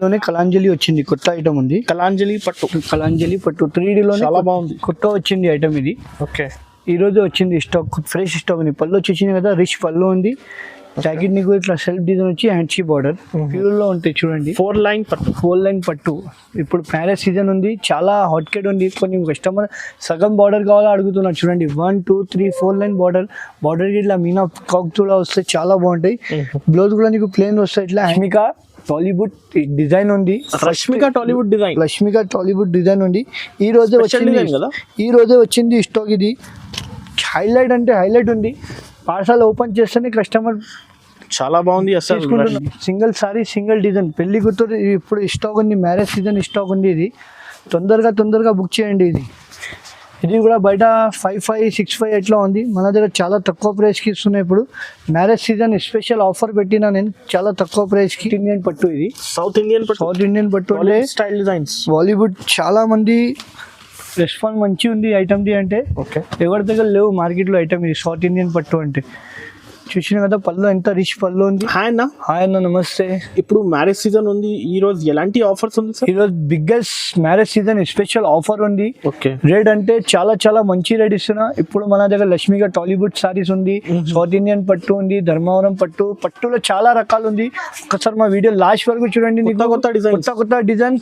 లోనే కలాంజలి వచ్చింది, కొత్త ఐటమ్ ఉంది. కలాంజలి పట్టు 3D లోనే చాలా బాగుంది. కొత్త వచ్చింది ఐటమ్ ఇది. ఓకే, ఈ రోజు వచ్చింది స్టాక్, ఫ్రెష్ స్టాక్ ఉంది. పళ్ళు వచ్చేసింది కదా, రిచ్ పళ్ళు ఉంది. జాకెట్ నీకు ఇట్లా సెల్ఫ్ డిజైన్ వచ్చి హ్యాండ్స్ బార్డర్ ప్యూర్ లో ఉంటాయి చూడండి. 4 లైన్ పట్టు. ఇప్పుడు మ్యారేజ్ సీజన్ ఉంది, చాలా హాట్ కేట్ ఉంది. కొన్ని కస్టమర్ సగం బార్డర్ కావాలో అడుగుతున్నారు చూడండి. 1 2 3 4 లైన్ బార్డర్ ఇట్లా మీనా కాక్ కూడా వస్తాయి, చాలా బాగుంటాయి. బ్లౌజ్ కూడా నీకు ప్లేన్ వస్తాయి. ఇట్లా రష్మిక టాలీవుడ్ డిజైన్ ఉంది. రష్మిక టాలీవుడ్ డిజైన్ ఉంది. ఈ రోజే వచ్చింది స్టాక్. ఇది హైలైట్ అంటే హైలైట్ ఉంది. పార్సల్ ఓపెన్ చేస్తేనే కస్టమర్ చాలా బాగుంది అసలు. సింగిల్ సారీ సింగిల్ డిజైన్ పెళ్లి కూతురు ఇప్పుడు స్టాక్ ఉంది. మ్యారేజ్ సీజన్ స్టాక్ ఉంది. ఇది తొందరగా బుక్ చేయండి. ఇది కూడా బయట 5,500 6,500 ఎట్లా ఉంది. మన దగ్గర చాలా తక్కువ ప్రైస్కి ఇస్తున్నాయి. ఇప్పుడు మ్యారేజ్ సీజన్ స్పెషల్ ఆఫర్ పెట్టినా నేను, చాలా తక్కువ ప్రైస్కి. ఇండియన్ పట్టు, ఇది సౌత్ ఇండియన్ పట్టు అంటే స్టైల్ డిజైన్స్. బాలీవుడ్ చాలా మంది రెస్పాన్స్ మంచి ఉంది ఐటమ్ది అంటే. ఓకే, ఎవరి దగ్గర లేవు మార్కెట్లో ఐటమ్ ఇది సౌత్ ఇండియన్ పట్టు అంటే. చూసిన కదా పళ్ళు ఎంత రిచ్ పళ్ళు ఉంది. హాయ్ అన్న నమస్తే. ఇప్పుడు మ్యారేజ్ సీజన్ ఉంది, ఈ రోజు ఎలాంటి ఆఫర్స్ ఉంది సార్? ఈ రోజు biggest marriage season special offer ఉంది. ఓకే, రేట్ అంటే చాలా మంచి రేట్ ఇస్తున్నా. ఇప్పుడు మన దగ్గర లక్ష్మిగా టాలీవుడ్ సారీస్ ఉంది, సౌత్ ఇండియన్ పట్టు ఉంది, ధర్మవరం పట్టులో చాలా రకాలు ఉంది. ఒకసారి మా వీడియో లాస్ట్ వరకు చూడండి. కొత్త డిజైన్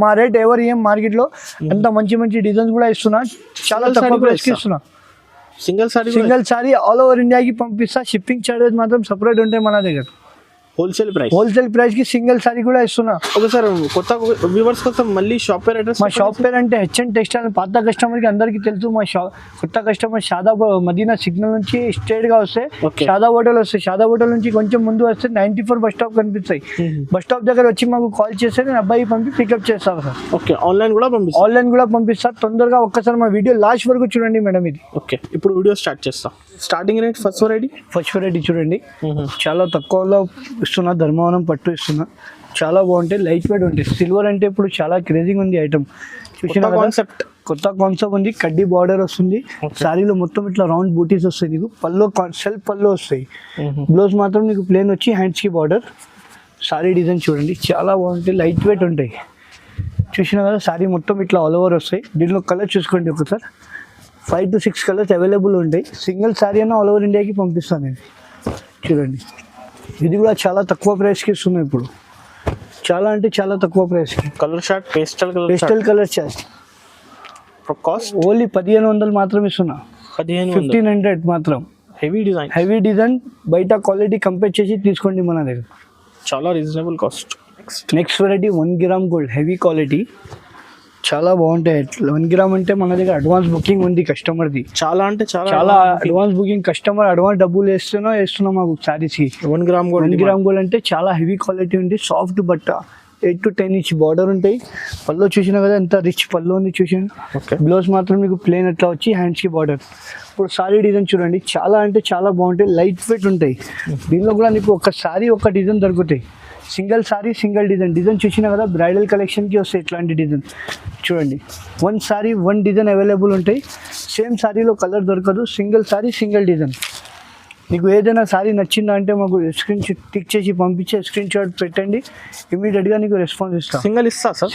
మా రేట్ ఎవరు ఏం మార్కెట్ లో అంత మంచి డిజైన్స్ కూడా ఇస్తున్నా. చాలా తక్కువ ప్రైస్ కి ఇస్తున్నా. సింగిల్ సారీ ఆల్ ఓవర్ ఇండియాకి పంపిస్తా. షిప్పింగ్ చార్జెస్ మాత్రం సపరేట్ ఉంటాయి మన దగ్గర. హోల్సేల్ ప్రైస్ కి సింగిల్ సారీ కూడా ఇస్తున్నా. ఓకే సార్, కొత్త వ్యూవర్స్ కోసం మళ్ళీ షాప్ పేరు అడ్రస్. మా షాప్ పేరు అంటే HN టెక్స్టైల్. పాత కస్టమర్ కి అందరికి తెలుసు. మా కొత్త కస్టమర్ షాదాబ్ మదీనా సిగ్నల్ నుంచి స్ట్రైట్ గా వస్తే షాదాబ్ హోటల్ వస్తాయి. షాదాబ్ హోటల్ నుంచి కొంచెం ముందు వస్తే 94 బస్ స్టాప్ కనిపిస్తాయి. బస్ స్టాప్ దగ్గర వచ్చి మాకు కాల్ చేస్తే నేను అబ్బాయి పంపి పికప్ చేస్తాను సార్. ఓకే, ఆన్లైన్ కూడా పంపిస్తా. తొందరగా ఒక్కసారి మా వీడియో లాస్ట్ వరకు చూడండి మేడం. ఇది ఓకే, ఇప్పుడు వీడియో స్టార్ట్ చేస్తాం. స్టార్టింగ్ రేట్ ఫస్ట్ వెరైటీ చూడండి. చాలా తక్కువలో ఇస్తున్నా. ధర్మవరం పట్టు ఇస్తున్నా. చాలా బాగుంటాయి, లైట్ వెయిట్ ఉంటాయి. సిల్వర్ అంటే ఇప్పుడు చాలా క్రేజింగ్ ఉంది ఐటమ్. చూసిన కొత్త కాన్సెప్ట్ ఉంది. కడ్డీ బార్డర్ వస్తుంది. సారీలో మొత్తం ఇట్లా రౌండ్ బూటీస్ వస్తాయి. నీకు పళ్ళు సెల్ఫ్ పళ్ళు వస్తాయి. బ్లౌజ్ మాత్రం నీకు ప్లేన్ వచ్చి హ్యాండ్స్ కి బార్డర్. సారీ డిజైన్ చూడండి, చాలా బాగుంటాయి, లైట్ వెయిట్ ఉంటాయి. చూసిన కదా సారీ మొత్తం ఇట్లా ఆల్ ఓవర్ వస్తాయి. దీనిలో కలర్ చూసుకోండి ఒకసారి. 5 to 6 కలర్స్ అవైలబుల్ ఉంటాయి. సింగిల్ సారీ అయినా ఆల్ ఓవర్ ఇండియాకి పంపిస్తాను నేను. చూడండి, ఇది కూడా చాలా తక్కువ ప్రైస్కి ఇస్తున్నాయి. ఇప్పుడు చాలా అంటే చాలా తక్కువ ప్రైస్కి. Colour short pastel colour chart cost only 1500 మాత్రం ఇస్తున్నా. 1500 మాత్రం. హెవీ డిజైన్ బయట క్వాలిటీ కంపేర్ చేసి తీసుకోండి మన దగ్గర. చాలా reasonable cost. Next variety 1 gram gold heavy quality. చాలా బాగుంటాయి. 1 గ్రామ్ అంటే మన దగ్గర అడ్వాన్స్ బుకింగ్ ఉంది కస్టమర్ది. చాలా అడ్వాన్స్ బుకింగ్. కస్టమర్ అడ్వాన్స్ డబ్బులు వేస్తున్నా మాకు సారీస్కి. 1 గ్రామ్ గోల్డ్ అంటే చాలా హెవీ క్వాలిటీ ఉంది. సాఫ్ట్ బట్ట, 8 to 10 ఇంచ్ బార్డర్ ఉంటాయి. పళ్ళు చూసినా కదా ఎంత రిచ్ పళ్ళు ఉంది చూసాను. బ్లౌజ్ మాత్రం మీకు ప్లేన్ అట్లా వచ్చి హ్యాండ్స్కి బార్డర్. ఇప్పుడు సారీ డిజైన్ చూడండి, చాలా అంటే చాలా బాగుంటాయి, లైట్ వెయిట్ ఉంటాయి. దీనిలో కూడా నీకు ఒక సారీ ఒక డిజైన్ దొరుకుతాయి. సింగిల్ సారీ సింగిల్ డిజైన్ చూసినా కదా. బ్రైడల్ కలెక్షన్కి వస్తాయి ఇట్లాంటి డిజైన్. చూడండి, 1 సారీ 1 డిజైన్ అవైలబుల్ ఉంటాయి. సేమ్ సారీలో కలర్ దొరకదు. Single sorry single design. నీకు ఏదైనా సారీ నచ్చిందా అంటే మాకు స్క్రీన్ షాట్ టిక్ చేసి పంపించే స్క్రీన్ షాట్ పెట్టండి. ఇమీడియట్గా నీకు రెస్పాన్స్ ఇస్తాను.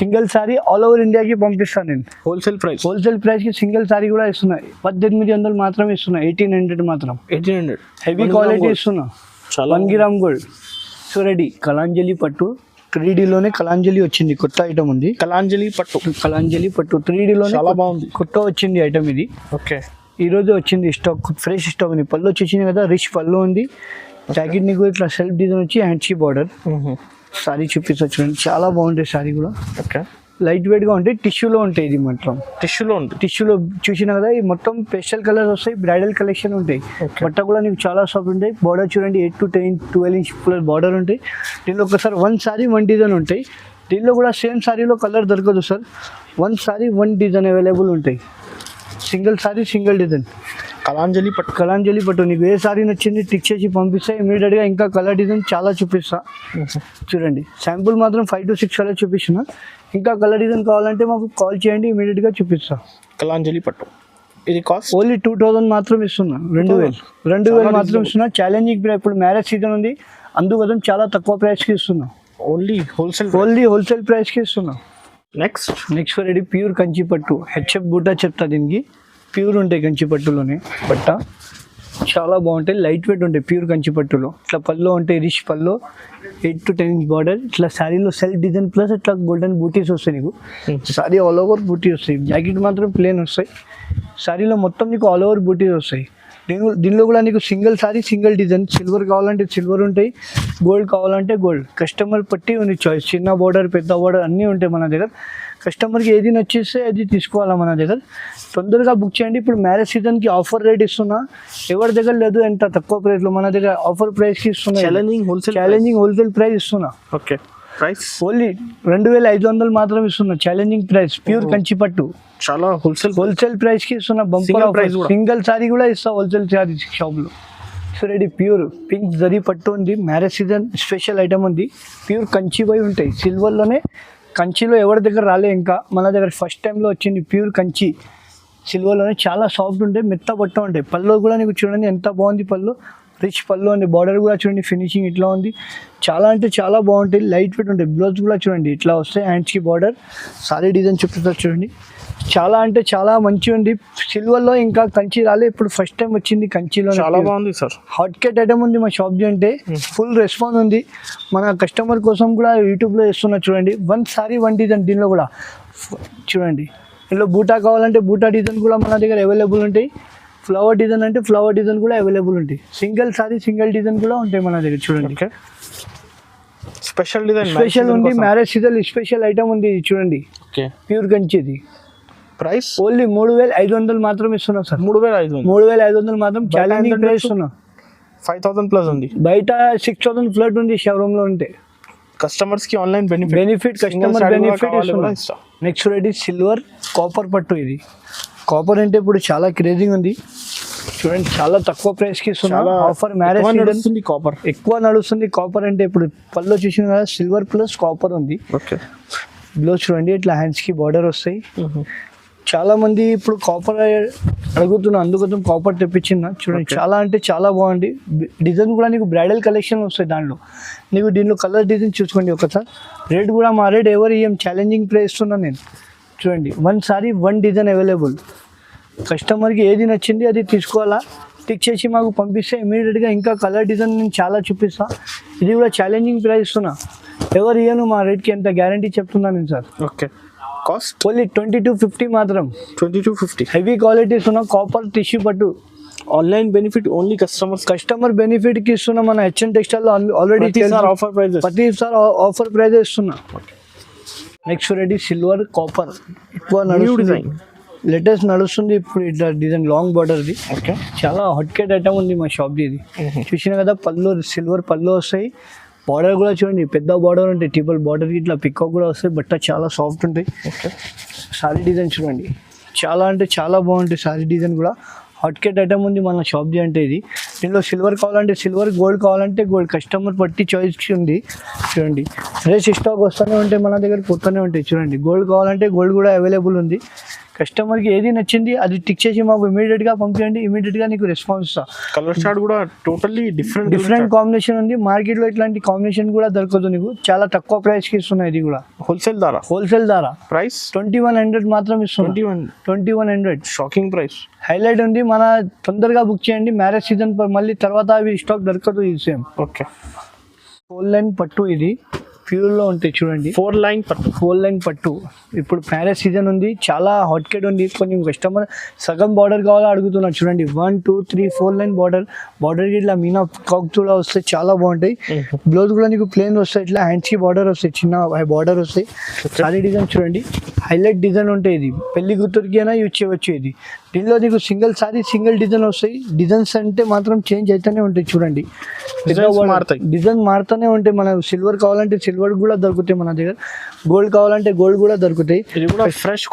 సింగిల్ సారీ ఆల్ ఓవర్ ఇండియాకి పంపిస్తాను నేను. హోల్సేల్ ప్రైస్కి సింగిల్ సారీ కూడా ఇస్తున్నాయి. 1800 మాత్రం ఇస్తున్నా. 1800 మాత్రం. హెవీ క్వాలిటీ ఇస్తున్నా. 1 gram gold. So ready Kalanjali పట్టు 3D లోనే కలాంజలి వచ్చింది, కొత్త ఐటమ్ ఉంది. కలాంజలి పట్టు 3D లోనే చాలా బాగుంది, కొత్త వచ్చింది ఐటమ్ ఇది. ఓకే, ఈ రోజు వచ్చింది స్టాక్, ఫ్రెష్ స్టాక్ ఉంది. పళ్ళు వచ్చేసింది కదా, రిచ్ పళ్ళు ఉంది. జాకెట్ నీకు ఇట్లా సెల్ఫ్ డిజైన్ వచ్చి హ్యాండ్స్కి బార్డర్. సారీ చూపిస్తా చూడండి, చాలా బాగుంటాయి సారీ కూడా. ఓకే, లైట్ వెయిట్ గా ఉంటాయి. టిష్యూలో ఉంటాయి. ఇది మొత్తం టిష్యూలో చూసినా కదా. ఈ మొత్తం పేస్టల్ కలర్స్ వస్తాయి. బ్రైడల్ కలెక్షన్ ఉంటాయి. బట్ట కూడా నీకు చాలా సాఫ్ట్ ఉంటాయి. బార్డర్ చూడండి, 8 to 10 12 ఇంచ్ బార్డర్ ఉంటాయి. దీనిలో ఒకసారి 1 సారీ 1 డిజైన్ ఉంటాయి. దీనిలో కూడా సేమ్ సారీలో కలర్ దొరకదు సార్. 1 సారీ 1 డిజైన్ అవైలబుల్ ఉంటాయి. Single sorry single design. Kalanjali పట్టు నీకు ఏ సారీ నచ్చింది టిక్ చేసి పంపిస్తే ఇమీడియట్గా ఇంకా కలర్ డిజైన్ చాలా చూపిస్తా. చూడండి, శాంపుల్ మాత్రం 5 to 6 కలర్ చూపిస్తున్నా. ఇంకా కలర్ డిజైన్ కావాలంటే మాకు కాల్ చేయండి, ఇమీడియట్గా చూపిస్తా. కలాంజలి పట్టు ఇది కాస్ట్ ఓన్లీ 2000 మాత్రం ఇస్తున్నా. 2000 మాత్రం ఇస్తున్నా. Challenging price. ఇప్పుడు మ్యారేజ్ సీజన్ ఉంది, అందుకోసం చాలా తక్కువ ప్రైస్కి ఇస్తున్నా. Only wholesale. హోల్సేల్ ప్రైస్కి ఇస్తున్నా. నెక్స్ట్ వెరైటీ ప్యూర్ కంచి పట్టు, హెచ్ఎఫ్ బూటా చెప్తా దీనికి. ప్యూర్ ఉంటాయి కంచి పట్టులోనే బట్ట, చాలా బాగుంటాయి, లైట్ వెయిట్ ఉంటాయి ప్యూర్ కంచి పట్టులో. ఇట్లా పళ్ళు ఉంటాయి, రిచ్ పళ్ళు, 8 to 10 ఇంచ్ బార్డర్. ఇట్లా శారీలో సెల్ఫ్ డిజైన్ ప్లస్ ఇట్లా గోల్డెన్ బూటీస్ వస్తాయి నీకు. శారీ ఆల్ ఓవర్ బూటీ వస్తాయి, జాకెట్ మాత్రం ప్లేన్ వస్తాయి. శారీలో మొత్తం నీకు ఆల్ ఓవర్ బూటీస్ వస్తాయి. దీనిలో కూడా నీకు single sorry single design. Silver కావాలంటే సిల్వర్ ఉంటాయి, గోల్డ్ కావాలంటే గోల్డ్. కస్టమర్ పట్టి ఉంది చాయిస్, చిన్న బార్డర్ పెద్ద బార్డర్ అన్నీ ఉంటాయి మన దగ్గర. కస్టమర్కి ఏది నచ్చేస్తే అది తీసుకోవాలా మన దగ్గర. తొందరగా బుక్ చేయండి. ఇప్పుడు మ్యారేజ్ సీజన్కి ఆఫర్ రేట్ ఇస్తున్నా, ఎవరి దగ్గర లేదు ఎంత తక్కువ ప్రైస్లో మన దగ్గర ఆఫర్ ప్రైస్కి ఇస్తున్నా. ఛాలెంజింగ్ హోల్సేల్ ప్రైస్ ఇస్తున్నా. ఓకే, ప్రైస్ ఓన్లీ 2500 మాత్రం ఇస్తున్నా. ఛాలెంజింగ్ ప్రైస్, ప్యూర్ కంచి పట్టు, చాలా హోల్సేల్ ప్రైస్ కి ఇస్తున్నా. బంపర్ ప్రైస్, సింగిల్ సారీ కూడా ఇస్తా హోల్సేల్ సారీ షాప్ లో. So ready pure pink zari పట్టు ఉంది, మ్యారేజ్ సీజన్ స్పెషల్ ఐటమ్ ఉంది. ప్యూర్ కంచి పోయి ఉంటాయి, సిల్వర్లోనే. కంచిలో ఎవరి దగ్గర రాలే ఇంకా, మన దగ్గర ఫస్ట్ టైంలో వచ్చింది ప్యూర్ కంచి సిల్వర్లోనే. చాలా సాఫ్ట్ ఉంటాయి, మెత్త పట్టు ఉంటాయి. పళ్ళు కూడా నీకు చూడండి ఎంత బాగుంది, పళ్ళు రిచ్ పళ్ళు ఉంది. బార్డర్ కూడా చూడండి, ఫినిషింగ్ ఇట్లా ఉంది. చాలా అంటే చాలా బాగుంటాయి, లైట్ వెయిట్ ఉంటాయి. బ్లౌజ్ కూడా చూడండి ఇట్లా వస్తాయి, హ్యాండ్స్కి బార్డర్. సారీ డిజైన్ చూపిస్తారు చూడండి, చాలా అంటే చాలా మంచిగా ఉంది. సిల్వర్లో ఇంకా కంచి రాలే, ఇప్పుడు ఫస్ట్ టైం వచ్చింది కంచిలో. చాలా బాగుంది సార్. హాట్ కేట్ ఐటమ్ ఉంది మా షాప్ అంటే, ఫుల్ రెస్పాన్స్ ఉంది. మన కస్టమర్ కోసం కూడా యూట్యూబ్లో ఇస్తున్నా చూడండి. 1 సారీ 1 డిజైన్. దీనిలో కూడా చూడండి, ఇందులో బూటా కావాలంటే బూటా డిజైన్ కూడా మన దగ్గర అవైలబుల్ ఉంటాయి. ఫ్లవర్ డిజైన్ అంటే ఫ్లవర్ డిజైన్ కూడా అవైలబుల్ ఉంటాయి. సింగిల్ సారీ సింగిల్ డిజైన్ కూడా ఉంటాయి మన దగ్గర చూడండి. స్పెషల్ డిజైన్ స్పెషల్ ఉంది, మ్యారేజ్ సీజన్ స్పెషల్ ఐటమ్ ఉంది ఇది చూడండి. ప్యూర్ కంచిది. ప్రైస్ ఓన్లీ 3500 మాత్రం ఇస్తున్నా సార్. 3500 మాత్రం ఛాలెంజింగ్ ప్రైస్ ఇస్తున్నా. 5000 ప్లస్ ఉంది, బయట 6000 ఫ్లట్ ఉంది షోరూమ్ లో ఉంటే. కస్టమర్స్ కి ఆన్లైన్ బెనిఫిట్ కస్టమర్ బెనిఫిట్ ఇస్తున్నా. నెక్స్ట్ వెరైటీ సిల్వర్ కాపర్ పట్టు. ఇది కాపర్ అంటే ఇప్పుడు చాలా క్రేజింగ్ ఉంది చూడండి, చాలా తక్కువ ప్రైస్ కి ఇస్తున్నా. ఆఫర్ మ్యారేజ్ నడుస్తుంది, కాపర్ ఎక్కువ నడుస్తుంది. కాపర్ అంటే ఇప్పుడు పళ్ళు చూసిన కదా, సిల్వర్ ప్లస్ కాపర్ ఉంది. ఓకే, బ్లౌజ్ చూడండి ఇట్లా హ్యాండ్స్ కి బార్డర్ వస్తాయి. చాలా మంది ఇప్పుడు కాపర్ అడుగుతున్నా, అందుకోసం కాపర్ తెప్పించిన చూడండి. చాలా అంటే చాలా బాగుంది. డిజైన్ కూడా నీకు బ్రైడల్ కలెక్షన్ వస్తాయి దాంట్లో. నీకు దీనిలో కలర్ డిజైన్ చూసుకోండి ఒకసారి. రేట్ కూడా మా రేట్ ఎవరు ఏం ఛాలెంజింగ్ ప్రైస్ ఇస్తున్నాను నేను చూడండి. 1 సారీ 1 డిజైన్ అవైలబుల్. కస్టమర్కి ఏది నచ్చింది అది తీసుకోవాలా, టిక్ చేసి మాకు పంపిస్తే ఇమీడియట్గా ఇంకా కలర్ డిజైన్ నేను చాలా చూపిస్తా. ఇది కూడా ఛాలెంజింగ్ ప్రైస్ ఇస్తున్నా, ఎవరు ఇయ్యను మా రేట్కి ఎంత గ్యారంటీ చెప్తున్నాను నేను సార్. ఓకే, కాస్ట్ ఓన్లీ 2250 మాత్రం. 2250. హెవీ క్వాలిటీ ఇస్తున్నా, కాపర్ టిష్యూ పట్టు. Online benefit only customer benefit కి ఇస్తున్నా. మన HN textile already offer price, ప్రతిసారి ఆఫర్ ప్రైస్ ఇస్తున్నా. నెక్స్ట్ వెరైటీ సిల్వర్ కాపర్, ఎక్కువ డిజైన్ లేటెస్ట్ నడుస్తుంది ఇప్పుడు. ఇట్లా డిజైన్ లాంగ్ బార్డర్ది. ఓకే, చాలా హాట్ కేట్ ఐటమ్ ఉంది మా షాప్ది. ఇది చూసిన కదా, పళ్ళు సిల్వర్ పళ్ళు వస్తాయి. బార్డర్ కూడా చూడండి పెద్ద బార్డర్ ఉంటాయి, ట్రిపుల్ బార్డర్కి ఇట్లా పికాక్ కూడా వస్తాయి. బట్ట చాలా సాఫ్ట్ ఉంటాయి. సారీ డిజైన్ చూడండి, చాలా అంటే చాలా బాగుంటాయి. సారీ డిజైన్ కూడా హాట్ కేట్ ఐటమ్ ఉంది మన షాప్ది అంటే. ఇది దీనిలో సిల్వర్ కావాలంటే సిల్వర్, గోల్డ్ కావాలంటే గోల్డ్. కస్టమర్ పట్టి చాయిస్ ఉంది చూడండి. ఫ్రెష్ స్టాక్ వస్తూనే ఉంటాయి మన దగ్గర, పోతూనే ఉంటాయి చూడండి. గోల్డ్ కావాలంటే గోల్డ్ కూడా అవైలబుల్ ఉంది. కస్టమర్కి ఏది నచ్చింది అది టిక్ చేసి మాకు ఇమీడియట్గా పంపించండి, ఇమీడియట్గా నీకు రెస్పాన్స్ ఇస్తా. కలర్ చార్ట్ కూడా టోటల్లీ డిఫరెంట్ కాంబినేషన్ ఉంది. మార్కెట్లో ఇట్లాంటి కాంబినేషన్ కూడా దొరకదు నీకు, చాలా తక్కువ ప్రైస్కి ఇస్తున్నాయి. ఇది కూడా హోల్సేల్ ధారా. ప్రైస్ 2100 మాత్రం ఇస్తున్నాం. 2100 షాకింగ్ ప్రైస్. హైలైట్ ఉంది. మన తొందరగా బుక్ చేయండి, మ్యారేజ్ సీజన్ మళ్ళీ తర్వాత అవి స్టాక్ దొరకదు. ఇది సేమ్. ఓకే, 4 లైన్ పట్టు. ఇది ప్యూర్లో ఉంటాయి చూడండి. 4 లైన్ పట్టు. ఇప్పుడు మ్యారేజ్ సీజన్ ఉంది, చాలా హాట్ కేట్ ఉంది. కొంచెం కస్టమర్ సగం బార్డర్ కావాలో అడుగుతున్నారు చూడండి. 1 2 3 4 లైన్ బార్డర్కి ఇట్లా మీనా కాక్ కూడా వస్తాయి, చాలా బాగుంటాయి. బ్లౌజ్ కూడా నీకు ప్లేన్ వస్తాయి, ఇట్లా హ్యాండ్స్కి బార్డర్ వస్తాయి, చిన్న బార్డర్ వస్తాయి. సారీ డిజైన్ చూడండి, హైలైట్ డిజైన్ ఉంటాయి. ఇది పెళ్లి కూతురికి అయినా యూజ్ చేయవచ్చు. ఇది దీనిలో నీకు సింగిల్ సారీ సింగిల్ డిజైన్ వస్తాయి. డిజైన్స్ అంటే మాత్రం చేంజ్ అవుతూనే ఉంటాయి చూడండి. డిజైన్ మారుతూనే ఉంటాయి. మన సిల్వర్ కావాలంటే సిల్వర్ కూడా దొరుకుతాయి మన దగ్గర, గోల్డ్ కావాలంటే గోల్డ్ కూడా దొరుకుతాయి. ఇది కూడా ఫ్రెష్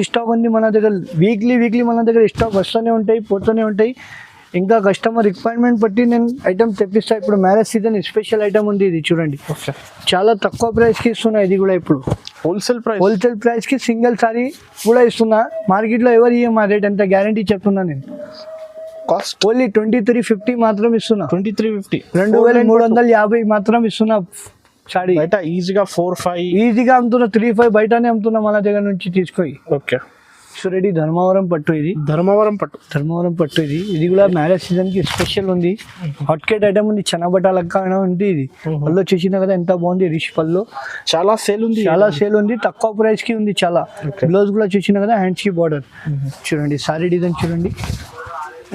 స్టాక్ ఉంది మన దగ్గర. వీక్లీ మన దగ్గర స్టాక్ వస్తూనే ఉంటాయి, పోతూనే ఉంటాయి. ఇంకా కస్టమర్ రిక్వైర్మెంట్ బట్టి నేను ఐటమ్ తెప్పిస్తా. ఇప్పుడు మ్యారేజ్ సీజన్ స్పెషల్ ఐటమ్ ఉంది. ఇది చూడండి, చాలా తక్కువ ప్రైస్కి ఇస్తున్నా. ఇది కూడా ఇప్పుడు హోల్సేల్ ప్రైస్కి సింగిల్ సారీ కూడా ఇస్తున్నా. మార్కెట్లో ఎవరు ఇయ్యం మా రేట్ ఎంత గ్యారంటీ చెప్తున్నా నేను. కాస్ట్ ఓన్లీ 2350 మాత్రం ఇస్తున్నా. 2350. 2350 మాత్రం ఇస్తున్నా. సారీ బయట ఈజీగా 4-5 ఈజీగా అమ్ముతున్నా 3-5 బయటనే అమ్ముతున్నా మన దగ్గర నుంచి తీసుకొని. ఓకే. సో రెడీ ధర్మవరం పట్టు ఇది, ధర్మవరం పట్టు ఇది. ఇది కూడా మ్యారేజ్ సీజన్ కి స్పెషల్ ఉంది. హాట్ కేట్ ఐటమ్ ఉంది, చనబట్ట లెక్క ఉంది ఇది. పళ్ళు చూసినా కదా ఎంత బాగుంది, రిచ్ పళ్ళు. చాలా సేల్ ఉంది, తక్కువ ప్రైస్ కి ఉంది చాలా. బ్లౌజ్ కూడా చూసినా కదా, హ్యాండ్స్ కి బార్డర్ చూడండి. సారీ డిజైన్ చూడండి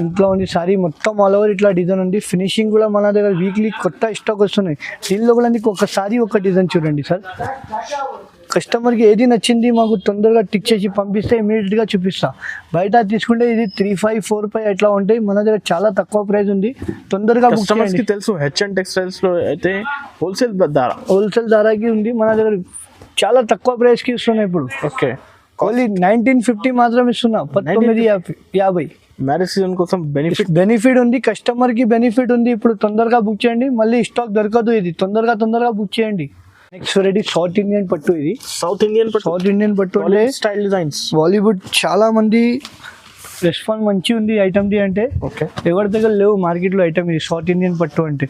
ఇంట్లో ఉంది. సారీ మొత్తం ఆల్ ఓవర్ ఇట్లా డిజైన్ ఉంది. ఫినిషింగ్ కూడా మన దగ్గర వీక్లీ కొత్త స్టాక్ వస్తున్నాయి. దీనిలో కూడా నీకు ఒకసారి ఒక డిజైన్ చూడండి సార్. కస్టమర్కి ఏది నచ్చింది మాకు తొందరగా టిక్ చేసి పంపిస్తే ఇమీడియట్గా చూపిస్తా. బయట తీసుకుంటే ఇది 3-5, 4-5 అట్లా ఉంటాయి. మన దగ్గర చాలా తక్కువ ప్రైస్ ఉంది. తొందరగా కస్టమర్స్కి తెలుసు. హెచ్ఎన్ టెక్స్టైల్స్లో అయితే హోల్సేల్ ధారాకి ఉంది. మన దగ్గర చాలా తక్కువ ప్రైస్కి ఇస్తున్నాయి ఇప్పుడు. ఓకే. ఓన్లీ 1950 మాత్రం ఇస్తున్నా, 1950. మ్యారేజ్ సీజన్ కోసం బెనిఫిట్ ఉంది, కస్టమర్కి బెనిఫిట్ ఉంది. ఇప్పుడు తొందరగా బుక్ చేయండి, మళ్ళీ స్టాక్ దొరకదు. ఇది తొందరగా బుక్ చేయండి. నెక్స్ట్ వెరైటీ సౌత్ ఇండియన్ పట్టు. ఇది సౌత్ ఇండియన్ పట్టు అంటే స్టైల్ డిజైన్స్. బాలీవుడ్ చాలా మంది రెస్పాన్స్ మంచి ఉంది ఐటమ్ ది అంటే. ఓకే. ఎవరి దగ్గర లేవు మార్కెట్లో ఐటమ్ ఇది సౌత్ ఇండియన్ పట్టు అంటే.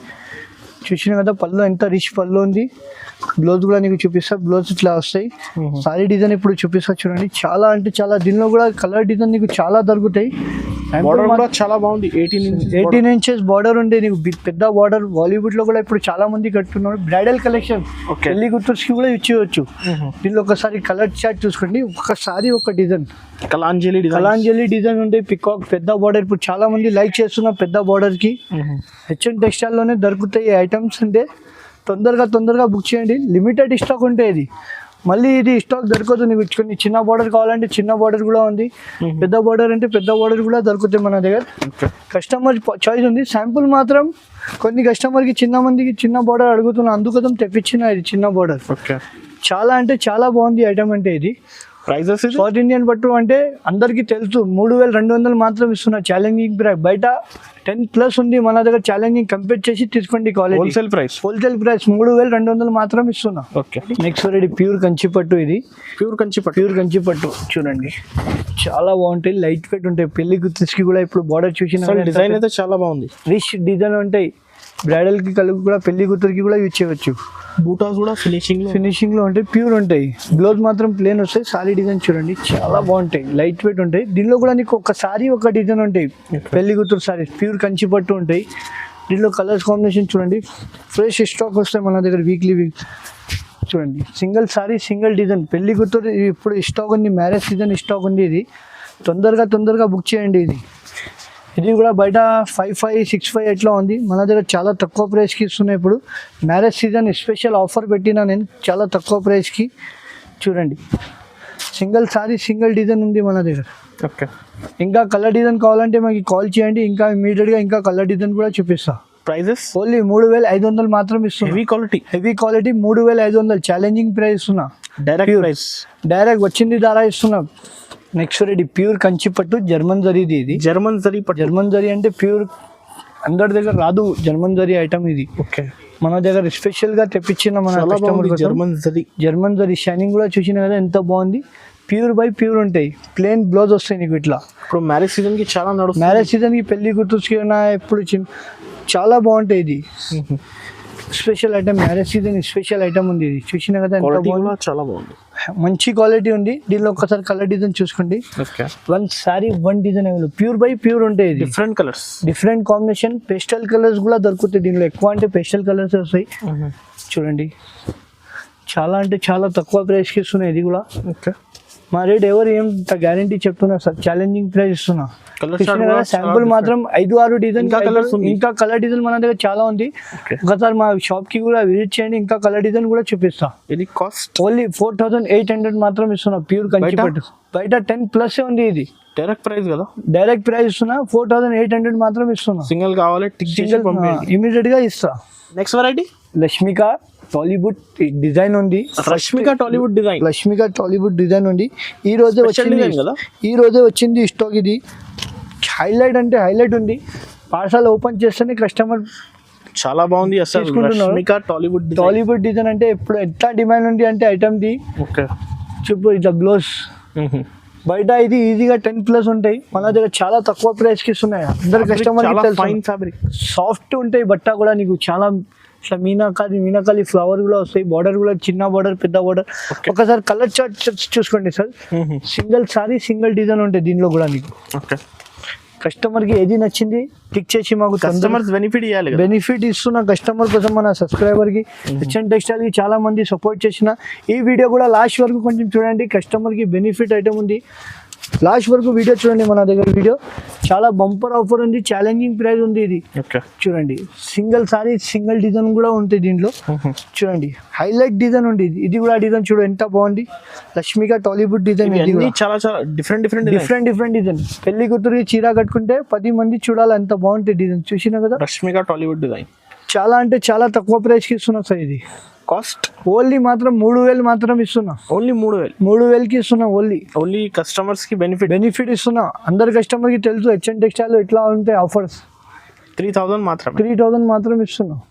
చూసిన కదా పళ్ళు ఎంత రిచ్ పళ్ళు ఉంది. బ్లౌజ్ కూడా నీకు చూపిస్తా, బ్లౌజ్ ఇట్లా వస్తాయి. సారీ డిజైన్ ఇప్పుడు చూపిస్తా చూడండి. చాలా అంటే చాలా, దీనిలో కూడా కలర్ డిజైన్ నీకు చాలా దొరుకుతాయి. చాలా బాగుంది. 18 inches బార్డర్ ఉండే నీకు పెద్ద బార్డర్. బాలీవుడ్ లో కూడా ఇప్పుడు చాలా మంది కట్టున్నారు. బ్రైడల్ కలెక్షన్ పెళ్లి కూతుర్స్ కి కూడా ఇచ్చేయచ్చు. దీనిలో ఒకసారి కలర్ చార్ట్ చూసుకోండి. ఒకసారి ఒక డిజైన్ కలాంజలి డిజైన్ ఉండే పికాక్ పెద్ద బార్డర్. ఇప్పుడు చాలా మంది లైక్ చేస్తున్నారు పెద్ద బార్డర్ కి. హెచ్ఎన్ టెక్స్టైల్ లోనే దొరుకుతాయి ఐటమ్స్. అంటే తొందరగా బుక్ చేయండి. లిమిటెడ్ స్టాక్ ఉంటాయి. ఇది మళ్ళీ ఇది స్టాక్ దొరకదు. నీకు కొన్ని చిన్న బార్డర్ కావాలంటే చిన్న బార్డర్ కూడా ఉంది, పెద్ద బార్డర్ అంటే పెద్ద బార్డర్ కూడా దొరుకుతాయి మన దగ్గర. కస్టమర్ చాయిస్ ఉంది. శాంపుల్ మాత్రం కొన్ని కస్టమర్కి చిన్న మందికి చిన్న బార్డర్ అడుగుతున్నా, అందుకోసం తెప్పించిన ఇది చిన్న బార్డర్. చాలా అంటే చాలా బాగుంది ఐటమ్ అంటే. ఇది ప్రైజెస్ సౌత్ ఇండియన్ పట్టు అంటే అందరికీ తెలుసు. 3200 మాత్రం ఇస్తున్నా. ఛాలెంజింగ్ ప్రైస్ బయట 10+ ఉంది, మన దగ్గర ఛాలెంజింగ్ కంపేర్ చేసి తీసుకోండి. క్వాలిటీ హోల్సేల్ ప్రైస్ 3200 మాత్రం ఇస్తున్నా. Okay. Next ready pure Kanchi పట్టు. ఇది ప్యూర్ కంచి పట్టు చూడండి. చాలా బాగుంటాయి, లైట్ వెయిట్ ఉంటాయి. పెళ్లి కూతురికి కూడా ఇప్పుడు బార్డర్ చూసిన డిజైన్ అయితే చాలా బాగుంది. రిచ్ డిజైన్ ఉంటాయి. బ్రైడల్ కి కలిపి కూడా పెళ్లి కూతురికి కూడా యూజ్ చేయవచ్చు. బూటాస్ కూడా ఫినిషింగ్ లో ఉంటాయి, ప్యూర్ ఉంటాయి. బ్లౌజ్ మాత్రం ప్లేన్ వస్తాయి. సారీ డిజైన్ చూడండి చాలా బాగుంటాయి, లైట్ వెయిట్ ఉంటాయి. దీనిలో కూడా నీకు ఒకసారి ఒక డిజైన్ ఉంటాయి. పెళ్లి కూతురు సారీ ప్యూర్ కంచి పట్టు ఉంటాయి. దీనిలో కలర్స్ కాంబినేషన్ చూడండి. ఫ్రెష్ స్టాక్ వస్తాయి మన దగ్గర వీక్లీ చూడండి. Single sorry single design. పెళ్లి కూతురు ఇప్పుడు స్టాక్ ఉంది, మ్యారేజ్ సీజన్ స్టాక్ ఉంది. ఇది తొందరగా బుక్ చేయండి. ఇది కూడా బయట 5-5, 6-5 ఎట్లా ఉంది. మన దగ్గర చాలా తక్కువ ప్రైస్కి ఇస్తున్నాయి. ఇప్పుడు మ్యారేజ్ సీజన్ స్పెషల్ ఆఫర్ పెట్టినా నేను చాలా తక్కువ ప్రైస్కి. చూడండి సింగిల్ సారీ సింగిల్ డిజైన్ ఉంది మన దగ్గర. ఓకే. ఇంకా కలర్ డిజైన్ కావాలంటే మాకు కాల్ చేయండి, ఇంకా ఇమీడియట్గా ఇంకా కలర్ డిజైన్ కూడా చూపిస్తా. ప్రైజెస్ ఓన్లీ 3500 మాత్రం ఇస్తున్నా. హెవీ క్వాలిటీ 3500 ఛాలెంజింగ్ ప్రైస్ ఇస్తున్నా. డైరెక్ట్ వచ్చింది ధర ఇస్తున్నా. నెక్స్ట్ రెడీ ప్యూర్ కంచి పట్టు జర్మన్ జరీది. ఇది జర్మన్ జరీ అంటే ప్యూర్ అందరి దగ్గర రాదు జర్మన్ జరీ ఐటమ్ ఇది. ఓకే. మన దగ్గర స్పెషల్ గా తెప్పించిన మన జర్మన్ జరీ షైనింగ్ కూడా చూసిన కదా ఎంత బాగుంది. ప్యూర్ బై ప్యూర్ ఉంటాయి. ప్లేన్ బ్లౌజ్ వస్తాయి నీకు ఇట్లా. ఇప్పుడు మ్యారేజ్ సీజన్ కి చాలా మ్యారేజ్ సీజన్ కి పెళ్లి కూతురుకి ఇప్పుడు చాలా బాగుంటాయి. ఇది special item, marriage season special item ఉంది. ఇది చూసిన కదా ఎంత బాగుంది, చాలా బాగుంది, మంచి క్వాలిటీ ఉంది. దీనిలో ఒకసారి కలర్ డిజైన్ చూసుకోండి. One saree one design available. Pure by pure ఉంటాయి. Different colours, different combination. Pastel colours కూడా దొరుకుతాయి దీనిలో. ఎక్కువ అంటే పేస్టల్ కలర్స్ వస్తాయి. చూడండి చాలా అంటే చాలా తక్కువ ప్రైస్కి ఇస్తున్నాయి. ఇది కూడా మా రేట్ ఎవరు ఏం గ్యారంటీ చెప్తున్నా సార్, ఛాలెంజింగ్ ప్రైస్ ఇస్తున్నా. శాంపుల్ మాత్రం 5-6 డిజైన్ ఇంకా కలర్ డిజైన్ మన దగ్గర చాలా ఉంది. ఒకసారి మా షాప్ కి కూడా విజిట్ చేయండి, ఇంకా కలర్ డిజైన్ కూడా చూపిస్తా. ఇది కాస్ట్ ఓన్లీ 4800 మాత్రం ఇస్తున్నా. ప్యూర్ కంచి పట్టు బయట 10+ ఉంది. ఇది డైరెక్ట్ ప్రైస్ కదా, డైరెక్ట్ ప్రైస్ ఇస్తున్నా. 4800 మాత్రం ఇస్తున్నా. సింగిల్ కావాలి ఇమీడియట్ గా ఇస్తా. నెక్స్ట్ వెరైటీ లక్ష్మికా టాలీవుడ్ డిజైన్ ఉంది. లక్ష్మికా టాలీవుడ్ డిజైన్ ఉంది. ఈ రోజే వచ్చింది స్టాక్. ఇది హైలైట్ అంటే హైలైట్ ఉంది. పార్సల్ ఓపెన్ చేస్తేనే కస్టమర్ చాలా బాగుంది అసలు. టాలీవుడ్ డిజైన్ అంటే ఇప్పుడు ఎంత డిమాండ్ ఉంది అంటే ఐటమ్ ది. చెప్పు ఇట్లా బ్లౌజ్ బయట ఇది ఈజీగా 10+ ఉంటాయి. మన దగ్గర చాలా తక్కువ ప్రైస్ కి ఇస్తున్నాయి. అందరు కస్టమర్ సాఫ్ట్ ఉంటాయి. బట్ట కూడా నీకు చాలా ఇట్లా మీనాకాలి ఫ్లవర్ కూడా వస్తాయి. బార్డర్ కూడా చిన్న బార్డర్ పెద్ద బార్డర్. ఒకసారి కలర్ చార్ట్ చూసుకోండి sir. Single sorry single design ఉంటాయి దీనిలో కూడా మీకు. ఓకే, కస్టమర్కి ఏది నచ్చింది టిక్ చేసి మాకు కస్టమర్స్ బెనిఫిట్ ఇవ్వాలి కదా. బెనిఫిట్ ఇస్తున్న కస్టమర్ కోసం మన సబ్స్క్రైబర్కి హెచ్ఎన్ టెక్స్టైల్కి చాలా మంది సపోర్ట్ చేసిన. ఈ వీడియో కూడా లాస్ట్ వరకు కొంచెం చూడండి, కస్టమర్కి బెనిఫిట్ ఐటమ్ ఉంది. లాస్ట్ వరకు వీడియో చూడండి. మన దగ్గర వీడియో చాలా బంపర్ ఆఫర్ ఉంది, ఛాలెంజింగ్ ప్రైస్ ఉంది ఇది. ఓకే, చూడండి సింగిల్ సారీ సింగిల్ డిజైన్ కూడా ఉంటుంది దీంట్లో. చూడండి హైలైట్ డిజైన్ ఉంది. ఇది కూడా డిజైన్ చూడు ఎంత బాగుంది, లక్ష్మిక టాలీవుడ్ డిజైన్. ఇది కూడా చాలా చాలా డిఫరెంట్ డిజైన్. పెళ్లి కూతురికి చీర కట్టుకుంటే 10 మంది చూడాలి, ఎంత బాగుంటుంది డిజైన్. చూసినా కదా, రష్మిక టాలీవుడ్ డిజైన్. చాలా అంటే చాలా తక్కువ ప్రైస్కి ఇస్తున్నా సార్. ఇది కాస్ట్ ఓన్లీ మాత్రం 3000 మాత్రం ఇస్తున్నా. ఓన్లీ 3000. 3000కి ఇస్తున్నా. ఓన్లీ కస్టమర్స్ కి బెనిఫిట్ ఇస్తున్నా. అందరు కస్టమర్కి తెలుసు హెచ్ఎన్ టెక్స్టైల్ ఎట్లా ఉంటాయి ఆఫర్స్. 3000 మాత్రమే. 3000 మాత్రం ఇస్తున్నా.